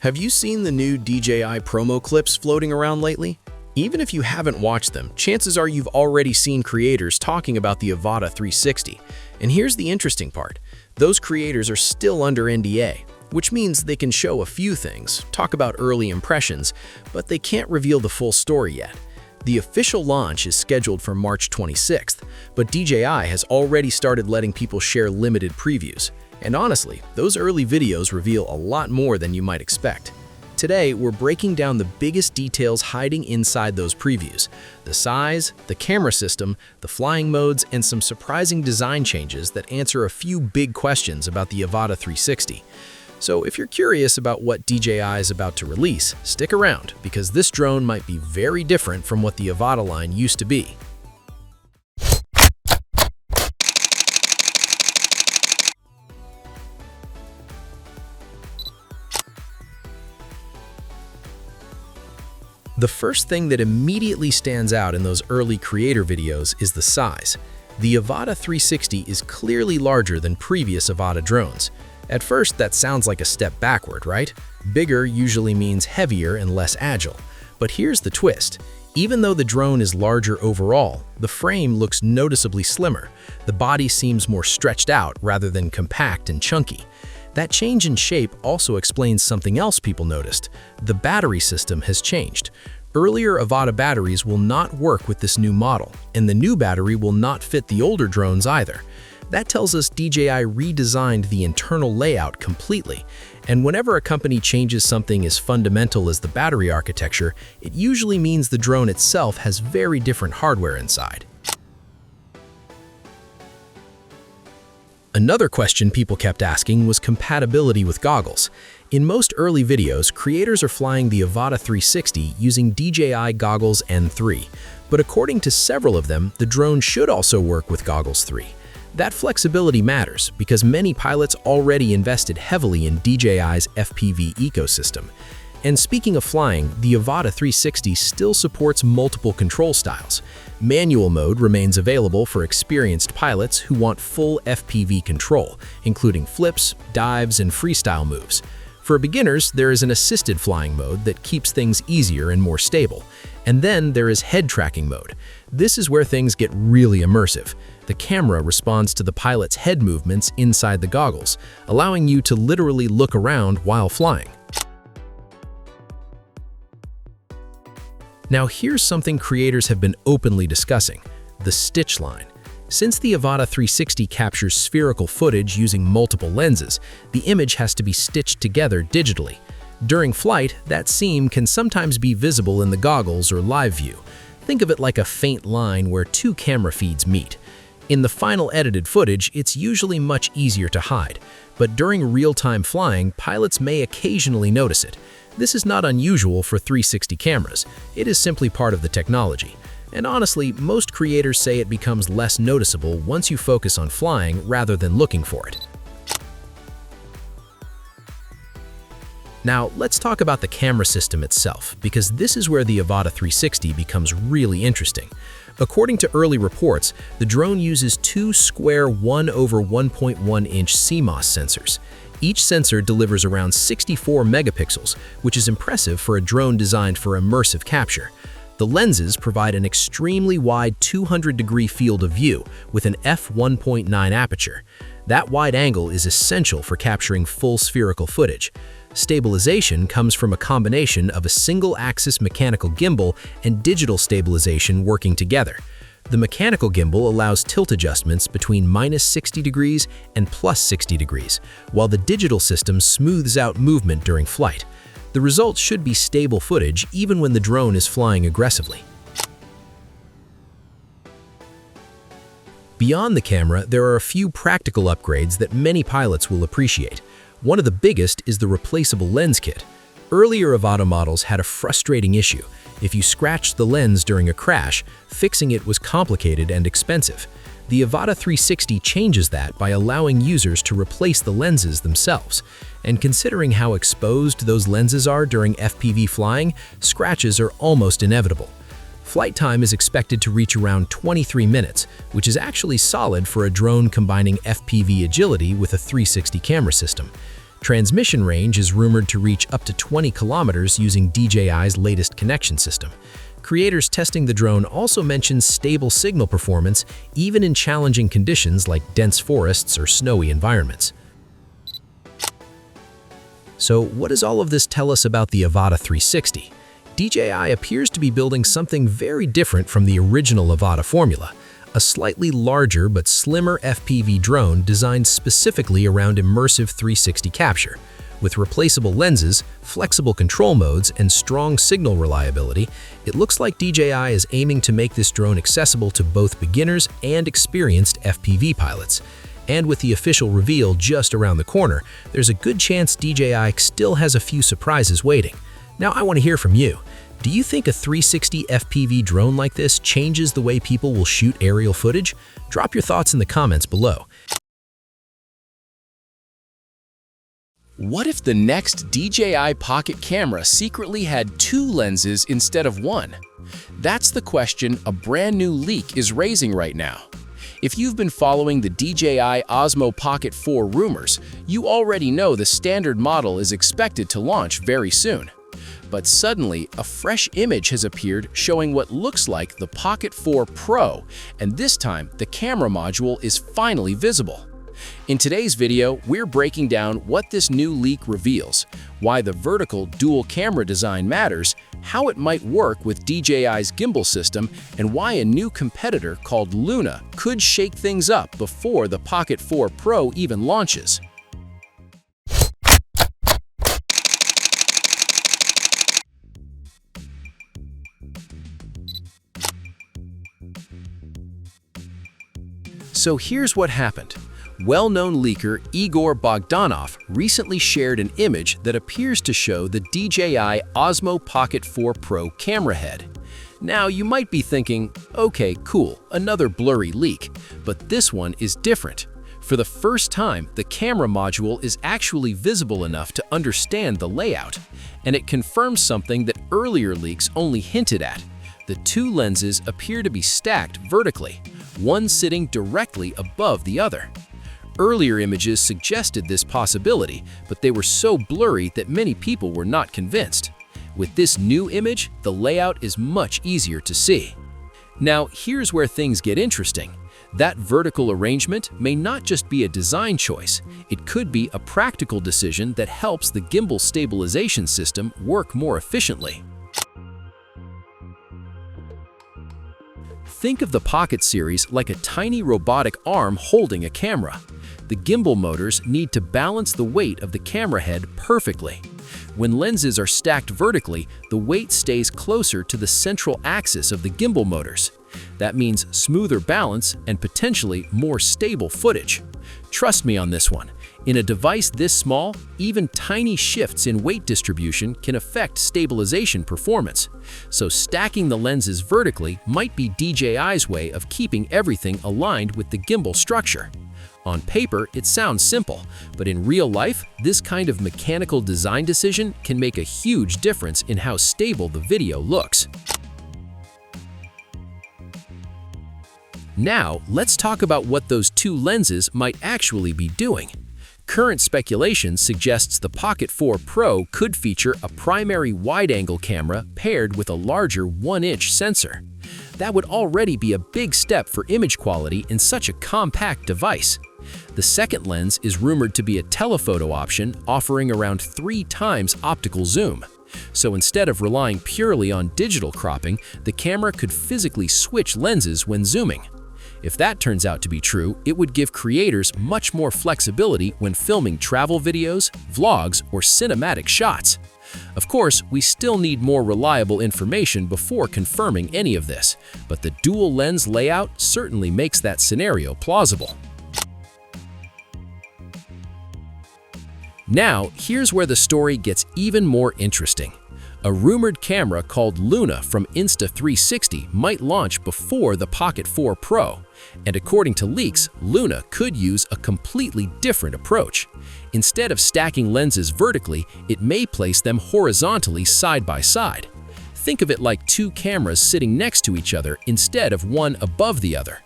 Have you seen the new DJI promo clips floating around lately? Even if you haven't watched them, chances are you've already seen creators talking about the Avata 360. And here's the interesting part. Those creators are still under NDA, which means they can show a few things, talk about early impressions, but they can't reveal the full story yet. The official launch is scheduled for March 26th, but DJI has already started letting people share limited previews. And honestly, those early videos reveal a lot more than you might expect. Today, we're breaking down the biggest details hiding inside those previews: the size, the camera system, the flying modes, and some surprising design changes that answer a few big questions about the Avata 360. So if you're curious about what DJI is about to release, stick around, because this drone might be very different from what the Avata line used to be. The first thing that immediately stands out in those early creator videos is the size. The Avata 360 is clearly larger than previous Avata drones. At first, that sounds like a step backward, right? Bigger usually means heavier and less agile. But here's the twist. Even though the drone is larger overall, the frame looks noticeably slimmer. The body seems more stretched out rather than compact and chunky. That change in shape also explains something else people noticed. The battery system has changed. Earlier Avata batteries will not work with this new model, and the new battery will not fit the older drones either. That tells us DJI redesigned the internal layout completely. And whenever a company changes something as fundamental as the battery architecture, it usually means the drone itself has very different hardware inside. Another question people kept asking was compatibility with goggles. In most early videos, creators are flying the Avata 360 using DJI Goggles N3, but according to several of them, the drone should also work with Goggles 3. That flexibility matters because many pilots already invested heavily in DJI's FPV ecosystem. And speaking of flying, the Avata 360 still supports multiple control styles. Manual mode remains available for experienced pilots who want full FPV control, including flips, dives, and freestyle moves. For beginners, there is an assisted flying mode that keeps things easier and more stable. And then there is head tracking mode. This is where things get really immersive. The camera responds to the pilot's head movements inside the goggles, allowing you to literally look around while flying. Now here's something creators have been openly discussing: the stitch line. Since the Avata 360 captures spherical footage using multiple lenses, the image has to be stitched together digitally. During flight, that seam can sometimes be visible in the goggles or live view. Think of it like a faint line where two camera feeds meet. In the final edited footage, it's usually much easier to hide, but during real-time flying, pilots may occasionally notice it. This is not unusual for 360 cameras. It is simply part of the technology. And honestly, most creators say it becomes less noticeable once you focus on flying rather than looking for it. Now, let's talk about the camera system itself, because this is where the Avata 360 becomes really interesting. According to early reports, the drone uses two square 1/1.1-inch CMOS sensors. Each sensor delivers around 64 megapixels, which is impressive for a drone designed for immersive capture. The lenses provide an extremely wide 200-degree field of view with an f1.9 aperture. That wide angle is essential for capturing full spherical footage. Stabilization comes from a combination of a single-axis mechanical gimbal and digital stabilization working together. The mechanical gimbal allows tilt adjustments between -60 degrees and +60 degrees, while the digital system smooths out movement during flight. The result should be stable footage even when the drone is flying aggressively. Beyond the camera, there are a few practical upgrades that many pilots will appreciate. One of the biggest is the replaceable lens kit. Earlier Avata models had a frustrating issue. If you scratched the lens during a crash, fixing it was complicated and expensive. The Avata 360 changes that by allowing users to replace the lenses themselves. And considering how exposed those lenses are during FPV flying, scratches are almost inevitable. Flight time is expected to reach around 23 minutes, which is actually solid for a drone combining FPV agility with a 360 camera system. Transmission range is rumored to reach up to 20 kilometers using DJI's latest connection system. Creators testing the drone also mention stable signal performance even in challenging conditions like dense forests or snowy environments. So what does all of this tell us about the Avata 360? DJI appears to be building something very different from the original Avata formula, a slightly larger but slimmer FPV drone designed specifically around immersive 360 capture. With replaceable lenses, flexible control modes, and strong signal reliability, it looks like DJI is aiming to make this drone accessible to both beginners and experienced FPV pilots. And with the official reveal just around the corner, there's a good chance DJI still has a few surprises waiting. Now I want to hear from you. Do you think a 360 FPV drone like this changes the way people will shoot aerial footage? Drop your thoughts in the comments below. What if the next DJI Pocket camera secretly had 2 lenses instead of 1? That's the question a brand new leak is raising right now. If you've been following the DJI Osmo Pocket 4 rumors, you already know the standard model is expected to launch very soon. But suddenly, a fresh image has appeared showing what looks like the Pocket 4 Pro, and this time the camera module is finally visible. In today's video, we're breaking down what this new leak reveals, why the vertical dual camera design matters, how it might work with DJI's gimbal system, and why a new competitor called Luna could shake things up before the Pocket 4 Pro even launches. So here's what happened. Well-known leaker Igor Bogdanov recently shared an image that appears to show the DJI Osmo Pocket 4 Pro camera head. Now, you might be thinking, okay, cool, another blurry leak, but this one is different. For the first time, the camera module is actually visible enough to understand the layout, and it confirms something that earlier leaks only hinted at. The 2 lenses appear to be stacked vertically, one sitting directly above the other. Earlier images suggested this possibility, but they were so blurry that many people were not convinced. With this new image, the layout is much easier to see. Now, here's where things get interesting. That vertical arrangement may not just be a design choice, it could be a practical decision that helps the gimbal stabilization system work more efficiently. Think of the Pocket series like a tiny robotic arm holding a camera. The gimbal motors need to balance the weight of the camera head perfectly. When lenses are stacked vertically, the weight stays closer to the central axis of the gimbal motors. That means smoother balance and potentially more stable footage. Trust me on this one. In a device this small, even tiny shifts in weight distribution can affect stabilization performance. So stacking the lenses vertically might be DJI's way of keeping everything aligned with the gimbal structure. On paper, it sounds simple, but in real life, this kind of mechanical design decision can make a huge difference in how stable the video looks. Now, let's talk about what those 2 lenses might actually be doing. Current speculation suggests the Pocket 4 Pro could feature a primary wide-angle camera paired with a larger 1-inch sensor. That would already be a big step for image quality in such a compact device. The second lens is rumored to be a telephoto option offering around 3 times optical zoom. So instead of relying purely on digital cropping, the camera could physically switch lenses when zooming. If that turns out to be true, it would give creators much more flexibility when filming travel videos, vlogs, or cinematic shots. Of course, we still need more reliable information before confirming any of this, but the dual lens layout certainly makes that scenario plausible. Now, here's where the story gets even more interesting. A rumored camera called Luna from Insta360 might launch before the Pocket 4 Pro, and according to leaks, Luna could use a completely different approach. Instead of stacking lenses vertically, it may place them horizontally side by side. Think of it like 2 cameras sitting next to each other instead of one above the other.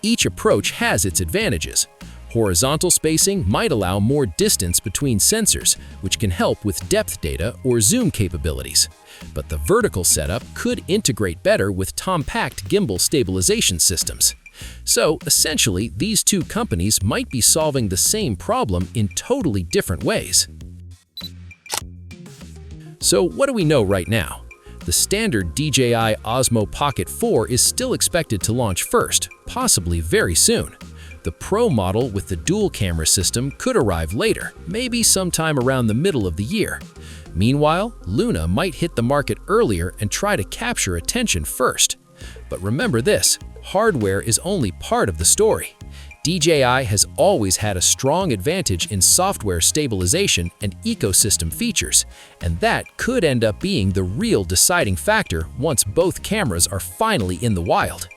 Each approach has its advantages. Horizontal spacing might allow more distance between sensors, which can help with depth data or zoom capabilities. But the vertical setup could integrate better with compact gimbal stabilization systems. So, essentially, these two companies might be solving the same problem in totally different ways. So, what do we know right now? The standard DJI Osmo Pocket 4 is still expected to launch first, possibly very soon. The Pro model with the dual camera system could arrive later, maybe sometime around the middle of the year. Meanwhile, Luna might hit the market earlier and try to capture attention first. But remember this, hardware is only part of the story. DJI has always had a strong advantage in software stabilization and ecosystem features, and that could end up being the real deciding factor once both cameras are finally in the wild.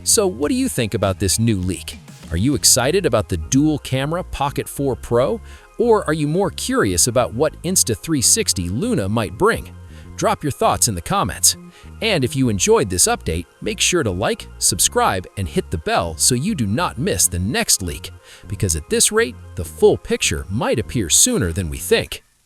So what do you think about this new leak? Are you excited about the dual-camera Pocket 4 Pro, or are you more curious about what Insta360 Luna might bring? Drop your thoughts in the comments. And if you enjoyed this update, make sure to like, subscribe, and hit the bell so you do not miss the next leak, because at this rate, the full picture might appear sooner than we think.